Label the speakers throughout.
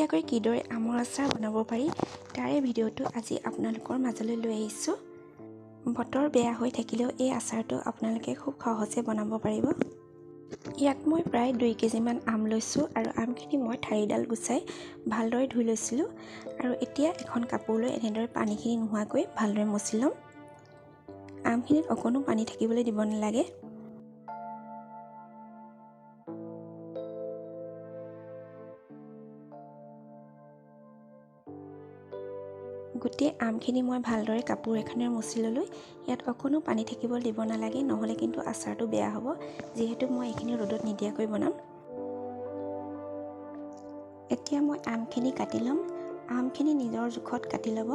Speaker 1: নিদিয়াকৈ কিদৰে আমৰ আচাৰ বনাব পাৰি তাৰে ভিডিঅ'টো আজি আপোনালোকৰ মাজলৈ লৈ আহিছোঁ। বতৰ বেয়া হৈ থাকিলেও এই আচাৰটো আপোনালোকে খুব সহজে বনাব পাৰিব। ইয়াত মই প্ৰায় 2 কেজিমান আম লৈছোঁ আৰু আমখিনি মই ঠাৰিডাল গুচাই ভালদৰে ধুই লৈছিলোঁ আৰু এতিয়া এখন কাপোৰলৈ এনেদৰে পানীখিনি নোহোৱাকৈ ভালদৰে মচি ল'ম। আমখিনিত অকণো পানী থাকিবলৈ দিব নালাগে। গোটেই আমখিনি মই ভালদৰে কাপোৰ এখনেৰে মচি ল'লোঁ। ইয়াত অকণো পানী থাকিব দিব নালাগে, নহ'লে কিন্তু আচাৰটো বেয়া হ'ব, যিহেতু মই এইখিনি ৰ'দত নিদিয়াকৈ বনাম। এতিয়া মই আমখিনি কাটি ল'ম। আমখিনি নিজৰ জোখত কাটি ল'ব।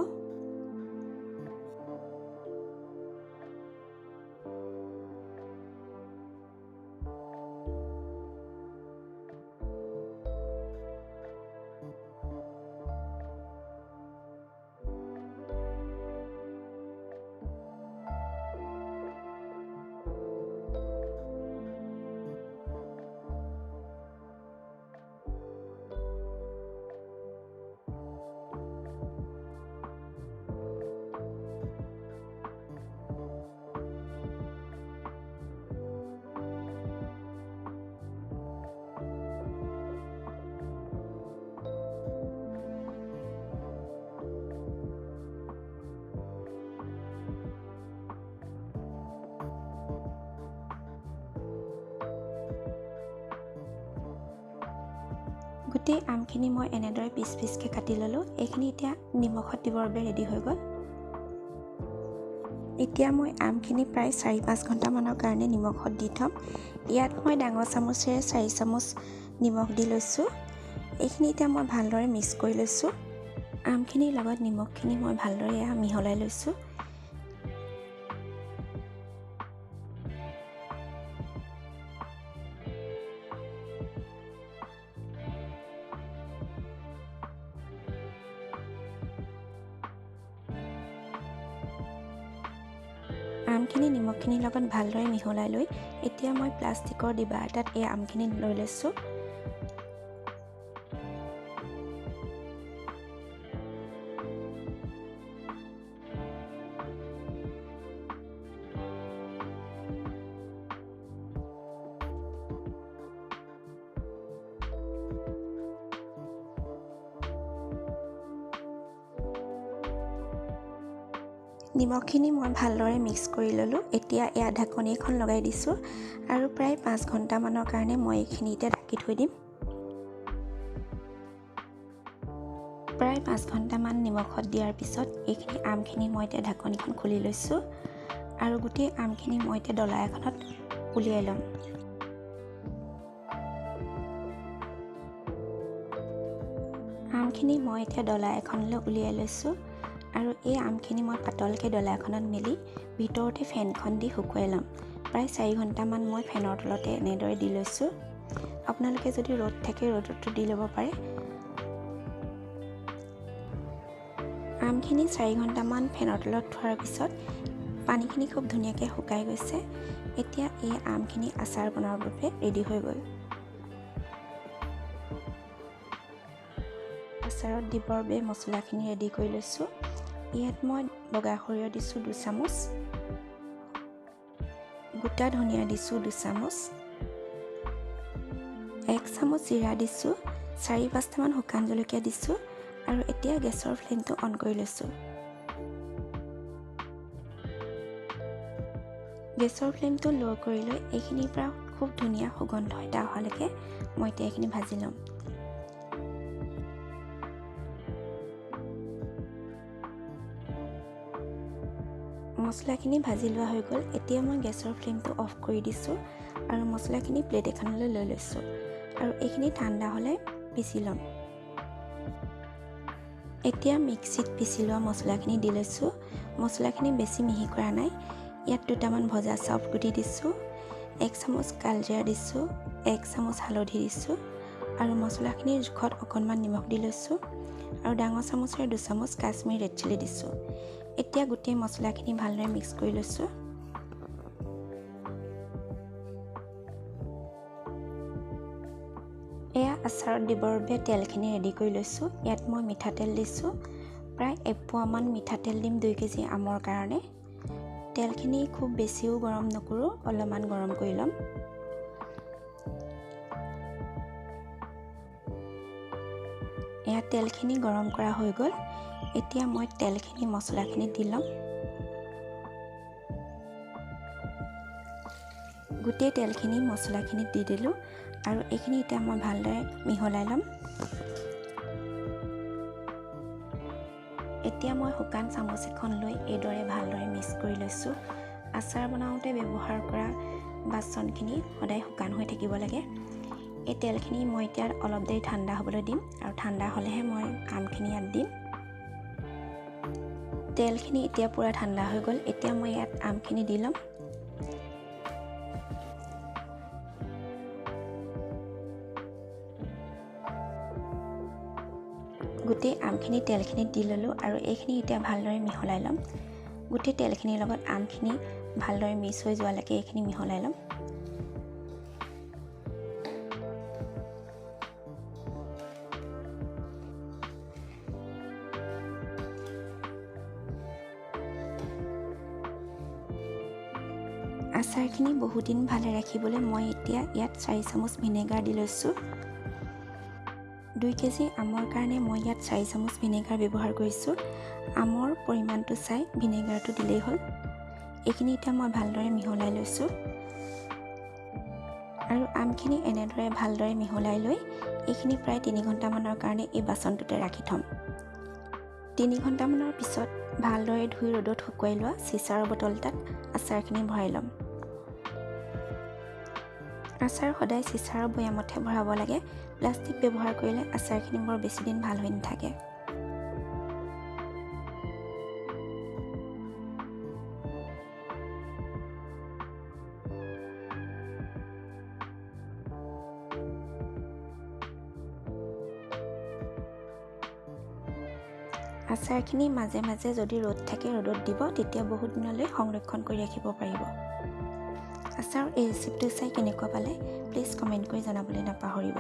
Speaker 1: গোটেই আমখিনি মই এনেদৰে পিচ পিচকৈ কাটি ল'লোঁ। এইখিনি এতিয়া নিমখত দিবৰ বাবে ৰেডি হৈ গ'ল। এতিয়া মই আমখিনি প্ৰায় 4-5 ঘণ্টামানৰ কাৰণে নিমখত দি থ'ম। ইয়াত মই ডাঙৰ চামুচেৰে 4 চামুচ নিমখ দি লৈছোঁ। এইখিনি এতিয়া মই ভালদৰে মিক্স কৰি লৈছোঁ। আমখিনিৰ লগত নিমখখিনি মই ভালদৰে মিহলাই লৈছোঁ। আমখিনি নিমখখিনিৰ লগত ভালদৰে মিহলাই লৈ এতিয়া মই প্লাষ্টিকৰ ডিবা এটাত এই আমখিনি লৈ লৈছোঁ। নিমখখিনি মই ভালদৰে মিক্স কৰি ল'লোঁ। এতিয়া এয়া ঢাকনি এখন লগাই দিছোঁ আৰু প্ৰায় 5 ঘণ্টামানৰ কাৰণে মই এইখিনিতে ঢাকি থৈ দিম। প্ৰায় 5 ঘণ্টামান নিমখত দিয়াৰ পিছত এইখিনি আমখিনি মই এতিয়া ঢাকনিখন খুলি লৈছোঁ আৰু গোটেই আমখিনি মই এতিয়া ডলা এখনত উলিয়াই ল'ম। আমখিনি মই এতিয়া ডলা এখনলৈ উলিয়াই লৈছোঁ আৰু এই আমখিনি মই পাতলকৈ ডলা এখনত মেলি ভিতৰতে ফেনখন দি শুকুৱাই ল'ম। প্ৰায় 4 ঘণ্টামান মই ফেনৰ তলতে এনেদৰে দি লৈছোঁ। আপোনালোকে যদি ৰ'দ থাকে ৰ'দতো দি ল'ব পাৰে। আমখিনি 4 ঘণ্টামান ফেনৰ তলত থোৱাৰ পিছত পানীখিনি খুব ধুনীয়াকৈ শুকাই গৈছে। এতিয়া এই আমখিনি আচাৰ বনোৱাৰ বাবে ৰেডি হৈ গ'ল। আচাৰত দিবৰ বাবে মছলাখিনি ৰেডি কৰি লৈছোঁ। ইয়াত মই বগা সৰিয়হ দিছোঁ 2 চামুচ, গোটা ধনিয়া দিছোঁ 2 চামুচ, 1 চামুচ জিৰা দিছোঁ, 4-5টামান শুকান জলকীয়া দিছোঁ আৰু এতিয়া গেছৰ ফ্লেমটো অন কৰি লৈছোঁ। গেছৰ ফ্লেমটো ল' কৰি লৈ এইখিনিৰ পৰা খুব ধুনীয়া সুগন্ধ এটা অহালৈকে মই এতিয়া এইখিনি ভাজি ল'ম। মছলাখিনি ভাজি লোৱা হৈ গ'ল। এতিয়া মই গেছৰ ফ্লেমটো অফ কৰি দিছোঁ আৰু মছলাখিনি প্লেট এখনলৈ লৈ লৈছোঁ আৰু এইখিনি ঠাণ্ডা হ'লে পিচি ল'ম। এতিয়া মিক্সিত পিচি লোৱা মছলাখিনি দি লৈছোঁ। মছলাখিনি বেছি মিহি কৰা নাই। ইয়াত 2টামান ভজা চাউল গুটি দিছোঁ, 1 চামুচ কালজিৰা দিছোঁ, 1 চামুচ হালধি দিছোঁ আৰু মছলাখিনিৰ জোখত অকণমান নিমখ দি লৈছোঁ আৰু ডাঙৰ চামুচেৰে 2 চামুচ কাশ্মীৰী ৰেড চিলি দিছোঁ। এতিয়া গোটেই মছলাখিনি ভালদৰে মিক্স কৰি লৈছোঁ। এয়া আচাৰত দিবৰ বাবে তেলখিনি ৰেডি কৰি লৈছোঁ। ইয়াত মই মিঠাতেল দিছোঁ, প্ৰায় 1 পোৱামান মিঠাতেল দিম 2 কেজি আমৰ কাৰণে। তেলখিনি খুব বেছিও গৰম নকৰোঁ, অলপমান গৰম কৰি ল'ম। এয়া তেলখিনি গৰম কৰা হৈ গ'ল। এতিয়া মই তেলখিনি মছলাখিনি দি ল'ম। গোটেই তেলখিনি মছলাখিনিত দি দিলোঁ আৰু এইখিনি এতিয়া মই ভালদৰে মিহলাই ল'ম। এতিয়া মই শুকান চামুচ এখন লৈ এইদৰে ভালদৰে মিক্স কৰি লৈছোঁ। আচাৰ বনাওঁতে ব্যৱহাৰ কৰা বাচনখিনি সদায় শুকান হৈ থাকিব লাগে। এই তেলখিনি মই এতিয়া অলপ দেৰি ঠাণ্ডা হ'বলৈ দিম আৰু ঠাণ্ডা হ'লেহে মই আমখিনি ইয়াত দিম। তেলখিনি এতিয়া পুৰা ঠাণ্ডা হৈ গ'ল। এতিয়া মই ইয়াত আমখিনি দি ল'ম। গোটেই আমখিনি তেলখিনিত দি ল'লোঁ আৰু এইখিনি এতিয়া ভালদৰে মিহলাই ল'ম। গোটেই তেলখিনিৰ লগত আমখিনি ভালদৰে মিক্স হৈ যোৱালৈকে এইখিনি মিহলাই ল'ম। আচাৰখিনি বহুদিন ভালে ৰাখিবলৈ মই এতিয়া ইয়াত 4 চামুচ ভিনেগাৰ দি লৈছোঁ। 2 কেজি আমৰ কাৰণে মই ইয়াত 4 চামুচ ভিনেগাৰ ব্যৱহাৰ কৰিছোঁ। আমৰ পৰিমাণটো চাই ভিনেগাৰটো দিলেই হ'ল। এইখিনি এতিয়া মই ভালদৰে মিহলাই লৈছোঁ আৰু আমখিনি এনেদৰে ভালদৰে মিহলাই লৈ এইখিনি প্ৰায় 3 ঘণ্টামানৰ কাৰণে এই বাচনটোতে ৰাখি থ'ম। 3 ঘণ্টামানৰ পিছত ভালদৰে ধুই ৰ'দত শুকুৱাই লোৱা চিচাৰ বটল এটাত আচাৰখিনি ভৰাই ল'ম। আচাৰ সদায় চিচাৰৰ বৈয়ামতহে ভৰাব লাগে। প্লাষ্টিক ব্যৱহাৰ কৰিলে আচাৰখিনি বৰ বেছি দিন ভাল হৈ নাথাকে। আচাৰখিনি মাজে মাজে যদি ৰ'দ থাকে ৰ'দত দিব, তেতিয়া বহুত দিনলৈ সংৰক্ষণ কৰি ৰাখিব পাৰিব। আচাৰৰ এই ৰেচিপিটো চাই কেনেকুৱা পালে প্লিজ কমেণ্ট কৰি জনাবলৈ নাপাহৰিব।